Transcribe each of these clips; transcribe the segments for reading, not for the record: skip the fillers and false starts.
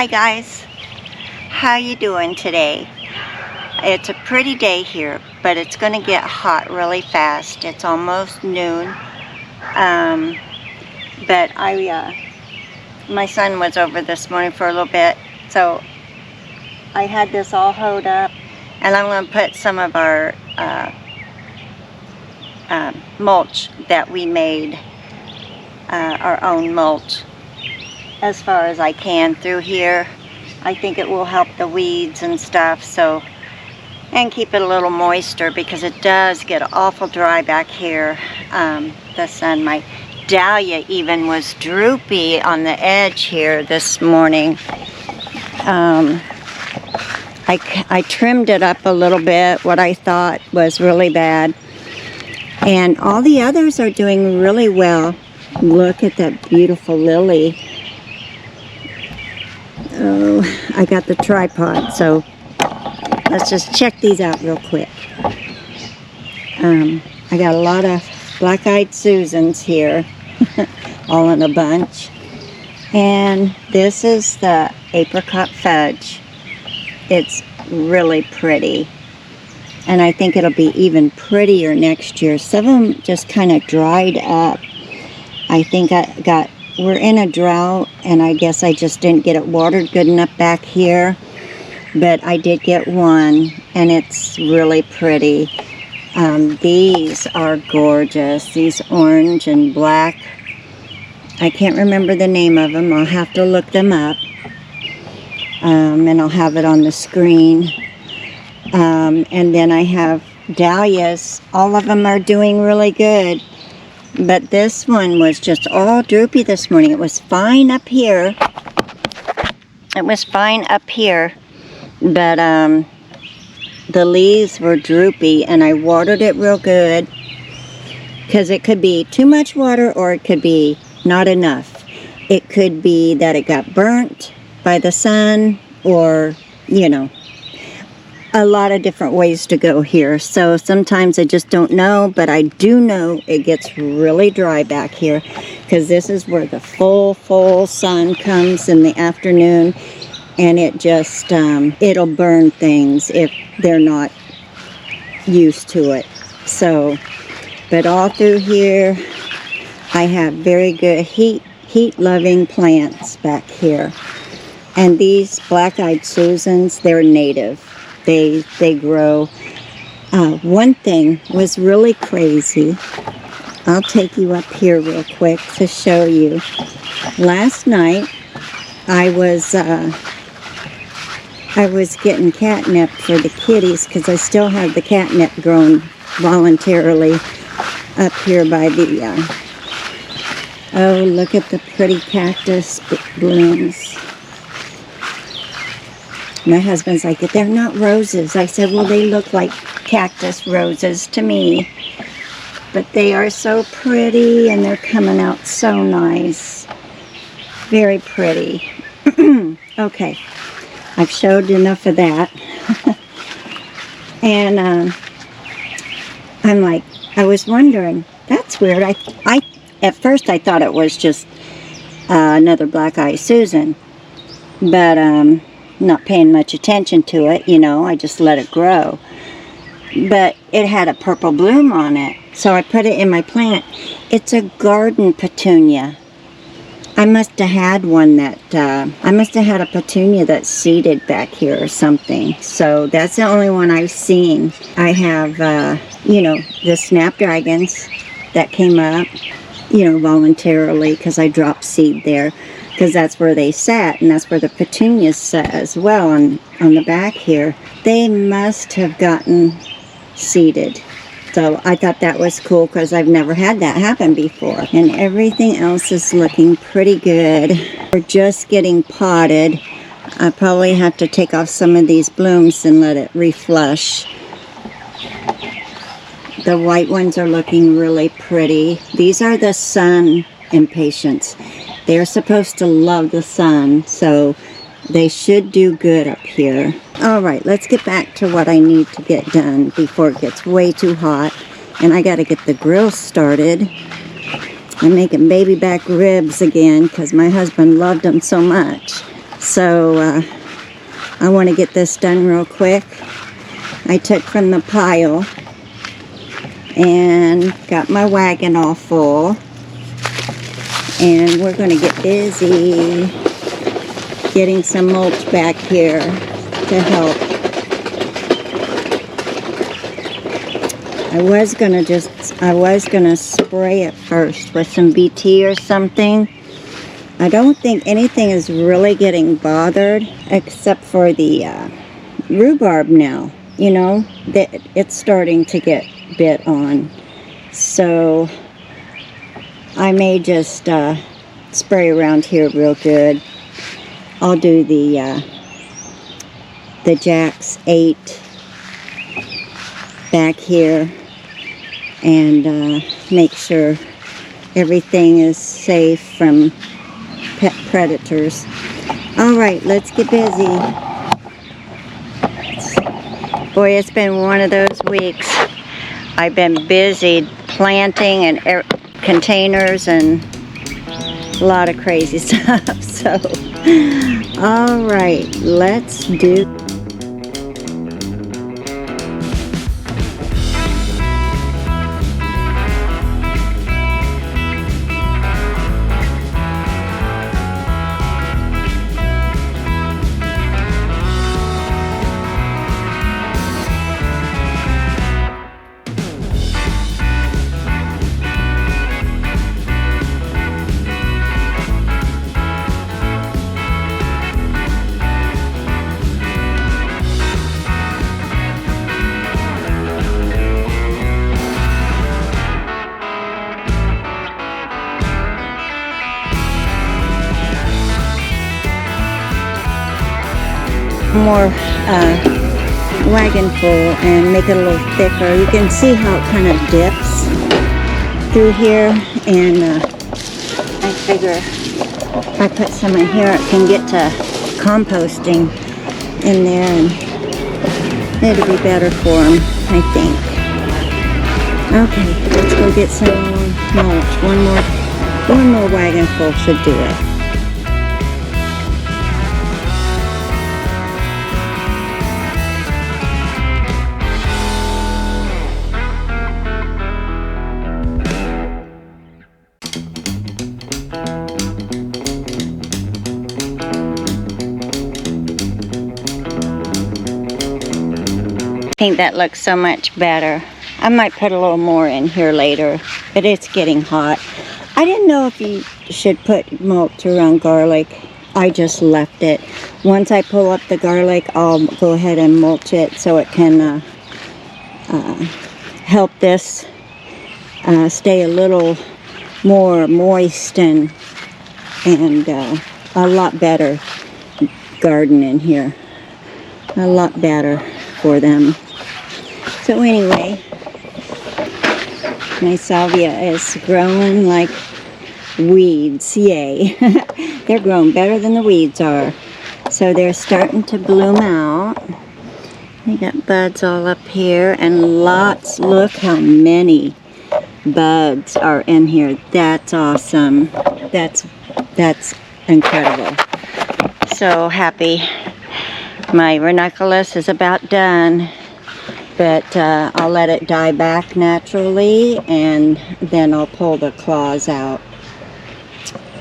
Hi guys, how you doing today? It's a pretty day here, but it's going to get hot really fast. It's almost noon, but my son was over this morning for a little bit, so I had this all hoed up, and I'm going to put some of our mulch that we made, our own mulch, as far as I can through here. I think it will help the weeds and stuff, so, and keep it a little moister, because it does get awful dry back here. The sun, my dahlia even was droopy on the edge here this morning. I trimmed it up a little bit, what I thought was really bad, and all the others are doing really well. Look at that beautiful lily. Oh, I got the tripod, so let's just check these out real quick. I got a lot of black-eyed Susans here, all in a bunch. And this is the apricot fudge. It's really pretty. And I think it'll be even prettier next year. Some of them just kind of dried up. I think we're in a drought, and I guess I just didn't get it watered good enough back here. But I did get one, and it's really pretty. These are gorgeous. These orange and black. I can't remember the name of them. I'll have to look them up. And I'll have it on the screen. And then I have dahlias. All of them are doing really good. But this one was just all droopy this morning. It was fine up here. It was fine up here. But the leaves were droopy, and I watered it real good. Because it could be too much water, or it could be not enough. It could be that it got burnt by the sun, or, you know, a lot of different ways to go here. So sometimes I just don't know, but I do know it gets really dry back here, because this is where the full sun comes in the afternoon, and it just it'll burn things if they're not used to it. So, but all through here I have very good heat loving plants back here. And these black-eyed Susans, they're native. They grow. One thing was really crazy. I'll take you up here real quick to show you. Last night I was getting catnip for the kitties, because I still have the catnip grown voluntarily up here by the oh, look at the pretty cactus blooms. My husband's like, they're not roses. I said, well, they look like cactus roses to me. But they are so pretty, and they're coming out so nice. Very pretty. Okay, I've showed enough of that. And I'm like, I was wondering, that's weird. I at first I thought it was just another black-eyed Susan. But not paying much attention to it, you know, I just let it grow. But it had a purple bloom on it, so I put it in my plant. It's a garden petunia. I must have had one that, I must have had a petunia that's seeded back here or something. So that's the only one I've seen. I have, you know, the snapdragons that came up, you know, voluntarily, because I dropped seed there. Because that's where they sat, and that's where the petunias sat as well on the back here. They must have gotten seeded. So I thought that was cool, because I've never had that happen before. And everything else is looking pretty good. We're just getting potted. I probably have to take off some of these blooms and let it reflush. The white ones are looking really pretty. These are the sun impatiens. They're supposed to love the sun, so they should do good up here. Alright, let's get back to what I need to get done before it gets way too hot. And I gotta get the grill started. I'm making baby back ribs again, because my husband loved them so much. So I want to get this done real quick. I took from the pile and got my wagon all full. And we're going to get busy getting some mulch back here to help. I was gonna spray it first with some BT or something. I don't think anything is really getting bothered except for the rhubarb now. You know, that it's starting to get bit on. So I may just spray around here real good. I'll do the Jack's 8 back here and make sure everything is safe from pet predators. Alright, let's get busy. Boy, it's been one of those weeks. I've been busy planting and containers and a lot of crazy stuff. So, alright, let's do. More wagon full and make it a little thicker. You can see how it kind of dips through here, and I figure if I put some in here it can get to composting in there and it'll be better for them, I think. Okay, let's go get some mulch. One more wagon full should do it. I think that looks so much better. I might put a little more in here later, but it's getting hot. I didn't know if you should put mulch around garlic. I just left it. Once I pull up the garlic, I'll go ahead and mulch it so it can help this stay a little more moist and a lot better garden in here. A lot better for them. So anyway, my salvia is growing like weeds. Yay. They're growing better than the weeds are. So they're starting to bloom out. They got buds all up here and lots. Look how many buds are in here. That's awesome. That's incredible. So happy. My ranunculus is about done, but I'll let it die back naturally, and then I'll pull the claws out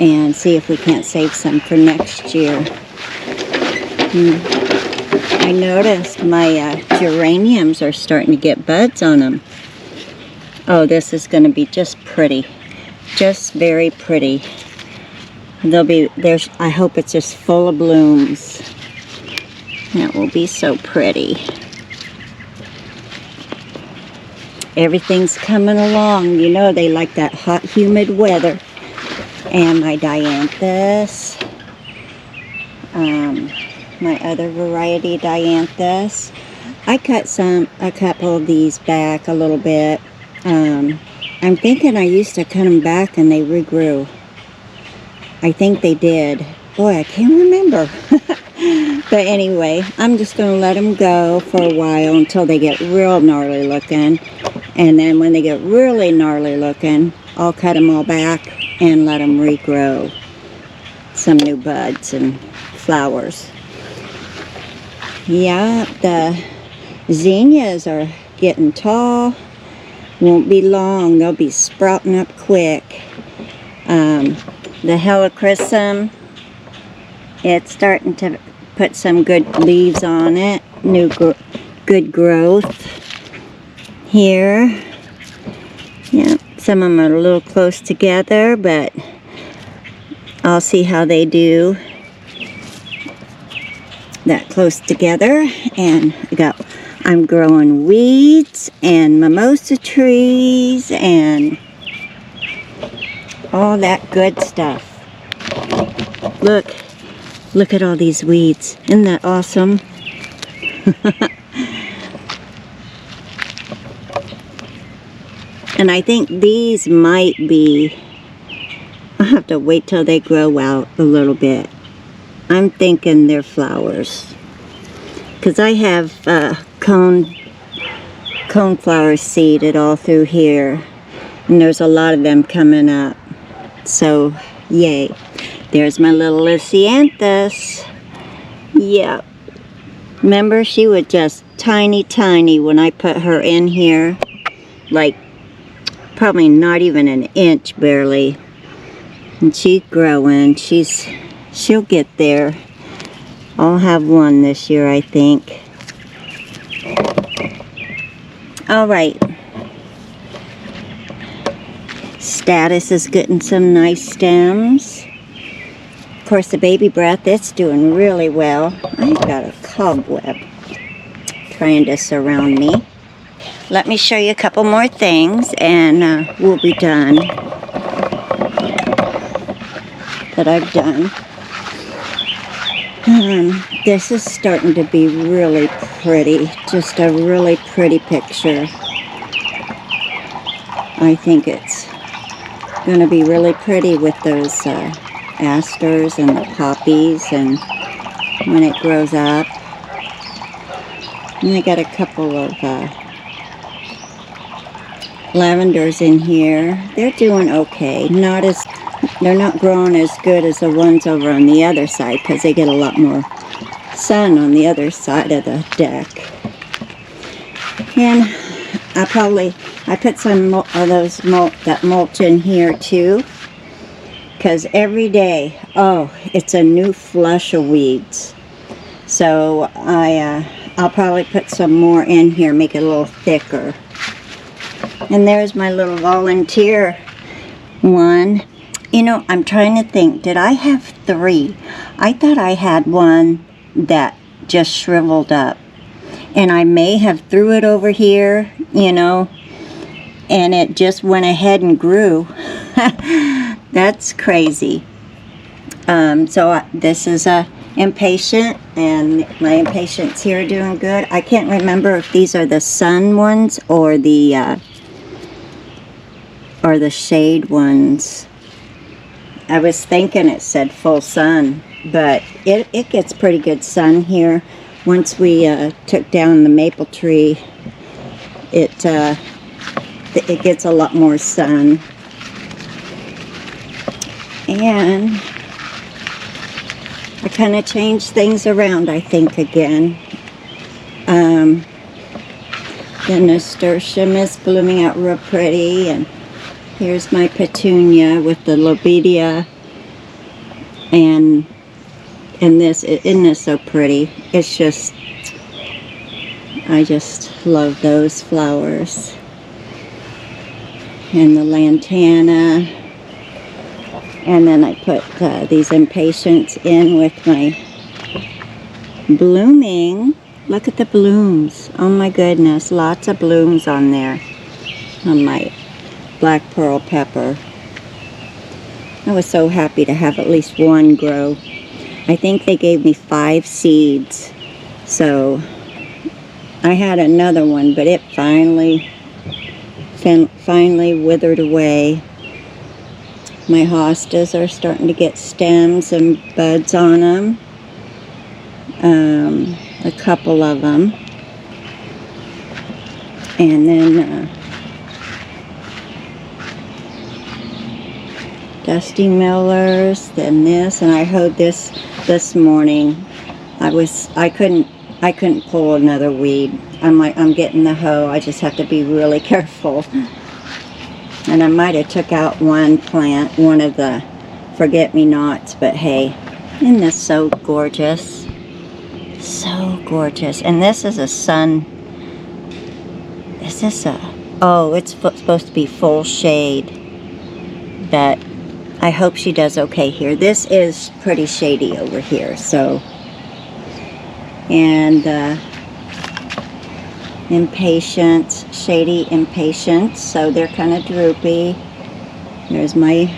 and see if we can't save some for next year. I noticed my geraniums are starting to get buds on them. Oh, this is going to be just pretty. Just very pretty. I hope it's just full of blooms. That will be so pretty. Everything's coming along. You know they like that hot, humid weather. And my dianthus. My other variety, dianthus. I cut a couple of these back a little bit. I'm thinking I used to cut them back and they regrew. I think they did. Boy, I can't remember. But anyway, I'm just going to let them go for a while until they get real gnarly looking. And then when they get really gnarly looking, I'll cut them all back and let them regrow some new buds and flowers. Yeah, the zinnias are getting tall. Won't be long. They'll be sprouting up quick. The helichrysum, it's starting to put some good leaves on it. Good growth here. Yeah, some of them are a little close together, but I'll see how they do that close together. And I'm growing weeds and mimosa trees and all that good stuff. Look at all these weeds. Isn't that awesome? And I think these might be, I'll have to wait till they grow out a little bit. I'm thinking they're flowers. Because I have coneflower seeded all through here. And there's a lot of them coming up. So, yay. There's my little Lysianthus. Yep. Remember, she was just tiny, tiny when I put her in here. Like, probably not even an inch, barely. And she's growing. She'll get there. I'll have one this year, I think. All right. Status is getting some nice stems. Of course, the baby breath, it's doing really well. I've got a cobweb trying to surround me. Let me show you a couple more things and we'll be done. That I've done. This is starting to be really pretty. Just a really pretty picture. I think it's going to be really pretty with those asters and the poppies and when it grows up. And I got a couple of lavenders in here. They're doing okay. They're not growing as good as the ones over on the other side because they get a lot more sun on the other side of the deck. And I put some of that mulch in here too, because every day, it's a new flush of weeds. So I'll probably put some more in here, make it a little thicker. And there's my little volunteer one. You know, I'm trying to think, did I have 3? I thought I had one that just shriveled up. And I may have threw it over here, you know, and it just went ahead and grew. That's crazy. This is a impatient, and my impatiens here are doing good. I can't remember if these are the sun ones or the shade ones. I was thinking it said full sun, but it gets pretty good sun here. Once we took down the maple tree, it gets a lot more sun. And I kind of changed things around, I think, again. The nasturtium is blooming out real pretty, and here's my petunia with the lobelia, and this, isn't this so pretty? It's just, I just love those flowers. And the lantana, and then I put these impatiens in with my blooming. Look at the blooms. Oh my goodness, lots of blooms on there. On my black pearl pepper. I was so happy to have at least one grow. I think they gave me 5 seeds. So I had another one, but it finally withered away. My hostas are starting to get stems and buds on them. A couple of them. And then Dusty Millers, then this, and I hoed this morning. I couldn't pull another weed. I'm getting the hoe. I just have to be really careful. And I might have took out one plant, one of the forget-me-nots, but hey, isn't this so gorgeous? So gorgeous. And this is a sun. Is this a... Oh, it's supposed to be full shade. But I hope she does okay here. This is pretty shady over here, so... And Impatience, Shady Impatience, so they're kind of droopy. There's my...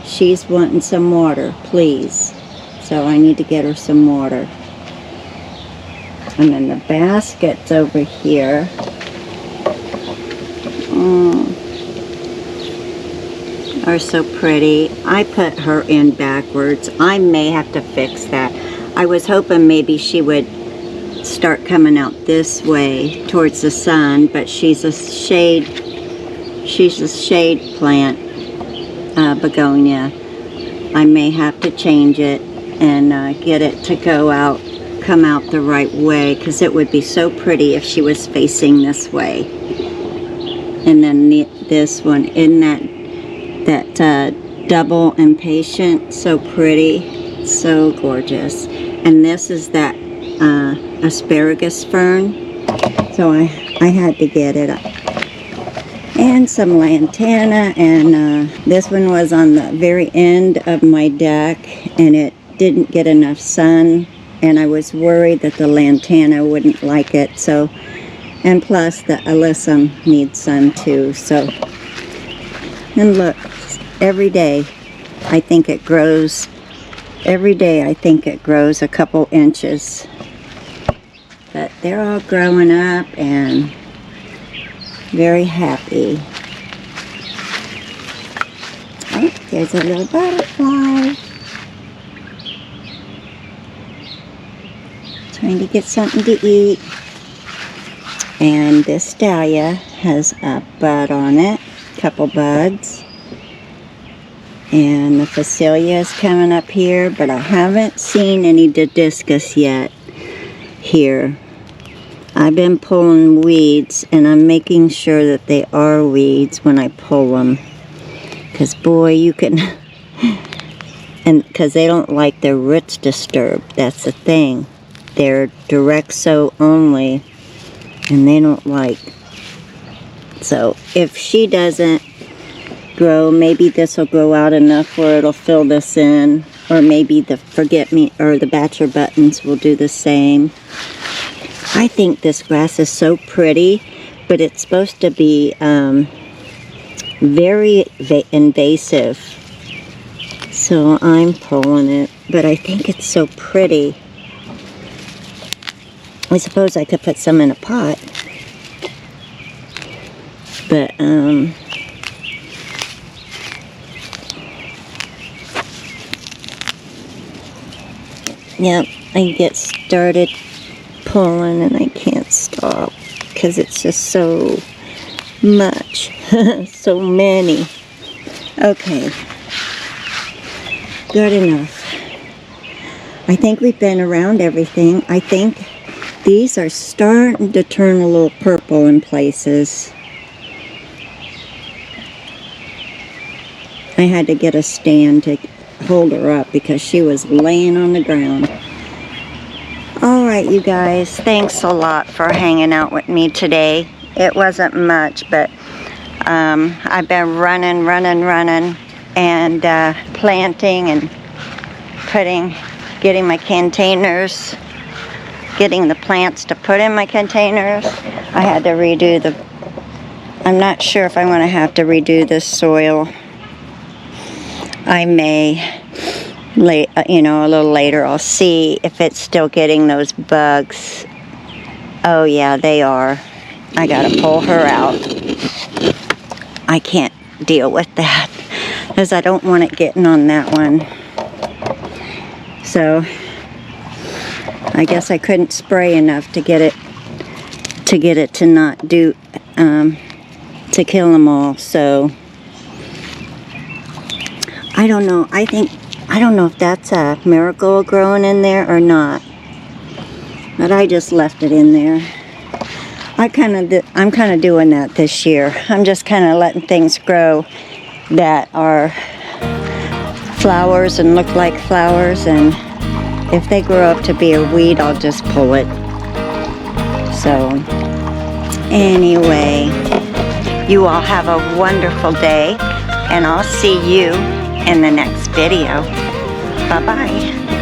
She's wanting some water, please. So I need to get her some water. And then the baskets over here. Are so pretty. I put her in backwards. I may have to fix that. I was hoping maybe she would start coming out this way towards the sun, but she's a shade plant, begonia. I may have to change it and get it to come out the right way, because it would be so pretty if she was facing this way. And then this one, isn't that double Impatient, so pretty, so gorgeous. And this is that asparagus fern, so I had to get it. And some lantana, and this one was on the very end of my deck, and it didn't get enough sun, and I was worried that the lantana wouldn't like it. So, and plus the alyssum needs sun too. So, and look, every day I think it grows. Every day I think it grows a couple inches. But they're all growing up and very happy. Oh, there's a little butterfly. Trying to get something to eat. And this dahlia has a bud on it, a couple buds. And the Phacelia is coming up here, but I haven't seen any Didiscus yet here. I've been pulling weeds, and I'm making sure that they are weeds when I pull them. Because boy, you can... and because they don't like their roots disturbed, that's the thing. They're direct sow only, and they don't like. So if she doesn't grow, maybe this will grow out enough where it'll fill this in, or maybe the forget-me or the bachelor buttons will do the same. I think this grass is so pretty, but it's supposed to be very invasive, so I'm pulling it. But I think it's so pretty. I suppose I could put some in a pot, but yep, I get started pulling and I can't stop because it's just so much. So many. Okay, good enough. I think we've been around everything. I think these are starting to turn a little purple in places. I had to get a stand to hold her up because she was laying on the ground. Alright, you guys, thanks a lot for hanging out with me today. It wasn't much, but I've been running and planting and getting my containers, getting the plants to put in my containers. I had to redo I'm not sure if I'm going to have to redo this soil. I may, a little later, I'll see if it's still getting those bugs. Oh yeah, they are. I gotta pull her out. I can't deal with that because I don't want it getting on that one. So I guess I couldn't spray enough to get it to not do to kill them all. So I don't know. I don't know if that's a marigold growing in there or not. But I just left it in there. I'm kind of doing that this year. I'm just kind of letting things grow that are flowers and look like flowers, and if they grow up to be a weed, I'll just pull it. So anyway, you all have a wonderful day, and I'll see you in the next video. Bye-bye.